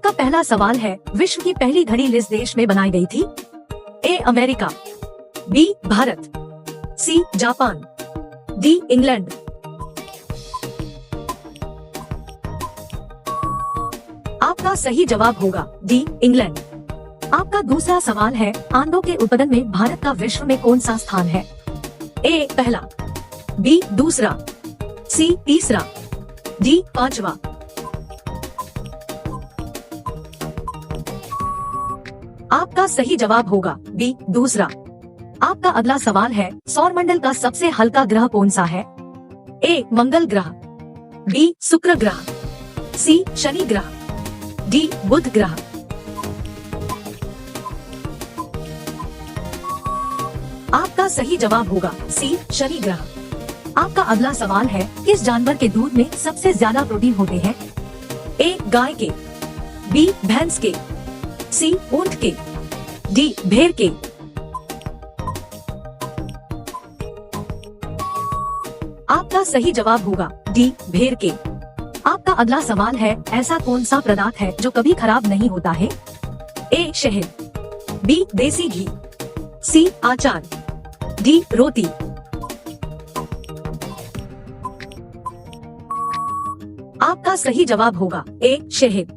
आपका पहला सवाल है, विश्व की पहली घड़ी किस देश में बनाई गई थी? A America, B Bharat, C Japan, D England. आपका सही जवाब होगा डी इंग्लैंड। आपका दूसरा सवाल है, आंडों के उत्पादन में भारत का विश्व में कौन सा स्थान है? ए पहला, बी दूसरा, सी तीसरा, डी पांचवा। आपका सही जवाब होगा बी दूसरा। आपका अगला सवाल है, सौरमंडल का सबसे हल्का ग्रह कौन सा है? ए मंगल ग्रह, बी शुक्र ग्रह, सी शनि ग्रह, डी बुध ग्रह। आपका सही जवाब होगा सी शनि ग्रह। आपका अगला सवाल है, किस जानवर के दूध में सबसे ज्यादा प्रोटीन होते हैं? ए गाय के, बी भैंस के, सी ऊंट के, डी भेड़ के। आपका सही जवाब होगा डी भेड़ के। आपका अगला सवाल है, ऐसा कौन सा पदार्थ है जो कभी खराब नहीं होता है? ए शहद, बी देसी घी, सी अचार, डी रोटी। आपका सही जवाब होगा ए शहद।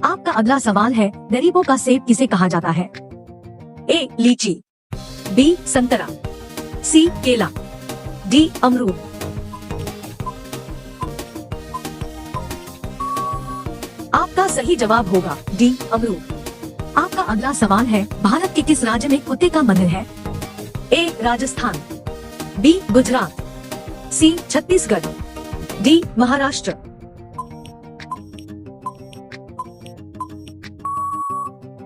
आपका अगला सवाल है, गरीबों का सेब किसे कहा जाता है? ए लीची, बी संतरा, सी केला, डी अमरूद। आपका सही जवाब होगा डी अमरूद। आपका अगला सवाल है, भारत के किस राज्य में कुत्ते का मंदिर है? ए राजस्थान, बी गुजरात, सी छत्तीसगढ़, डी महाराष्ट्र।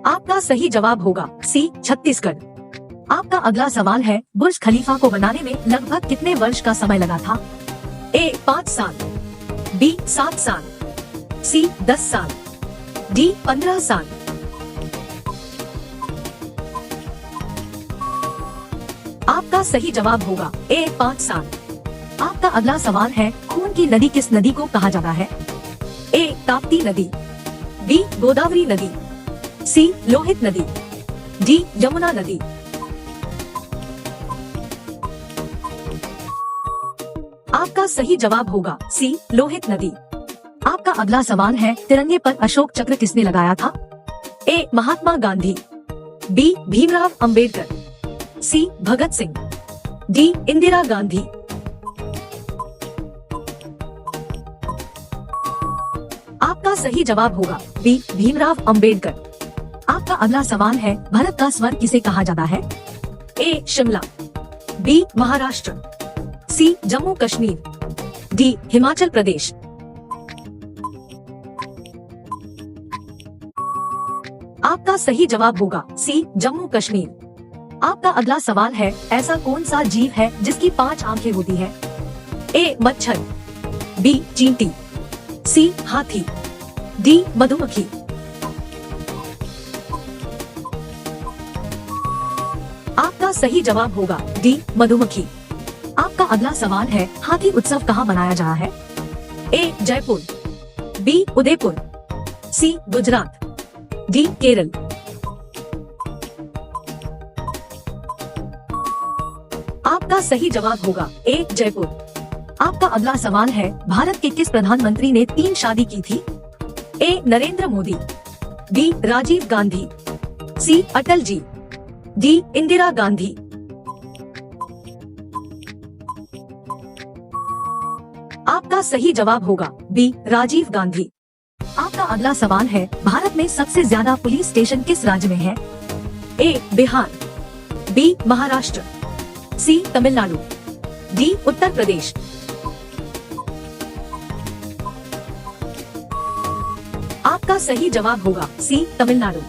आपका सही जवाब होगा सी छत्तीसगढ़। आपका अगला सवाल है, बुर्ज खलीफा को बनाने में लगभग कितने वर्ष का समय लगा था? ए 5 साल, बी 7 साल, सी 10 साल, डी 15 साल। आपका सही जवाब होगा ए 5 साल। आपका अगला सवाल है, खून की नदी किस नदी को कहा जाता है? ए ताप्ती नदी, बी गोदावरी नदी, सी लोहित नदी, डी यमुना नदी। आपका सही जवाब होगा सी लोहित नदी। आपका अगला सवाल है, तिरंगे पर अशोक चक्र किसने लगाया था? ए महात्मा गांधी, बी भीमराव अंबेडकर, सी भगत सिंह, डी इंदिरा गांधी। आपका सही जवाब होगा बी भीमराव अंबेडकर। आपका अगला सवाल है, भारत का स्वर्ग किसे कहा जाता है? ए शिमला, बी महाराष्ट्र, सी जम्मू कश्मीर, डी हिमाचल प्रदेश। आपका सही जवाब होगा सी जम्मू कश्मीर। आपका अगला सवाल है, ऐसा कौन सा जीव है जिसकी 5 आंखें होती है? ए मच्छर, बी चींटी, सी हाथी, डी मधुमक्खी। आपका सही जवाब होगा डी मधुमक्खी। आपका अगला सवाल है, हाथी उत्सव कहाँ मनाया जा रहा है? ए जयपुर, बी उदयपुर, सी गुजरात, डी केरल। आपका सही जवाब होगा ए जयपुर। आपका अगला सवाल है, भारत के किस प्रधानमंत्री ने 3 शादी की थी? ए नरेंद्र मोदी, बी राजीव गांधी, सी अटल जी, डी इंदिरा गांधी। आपका सही जवाब होगा बी राजीव गांधी। आपका अगला सवाल है, भारत में सबसे ज्यादा पुलिस स्टेशन किस राज्य में है? ए बिहार, बी महाराष्ट्र, सी तमिलनाडु, डी उत्तर प्रदेश। आपका सही जवाब होगा सी तमिलनाडु।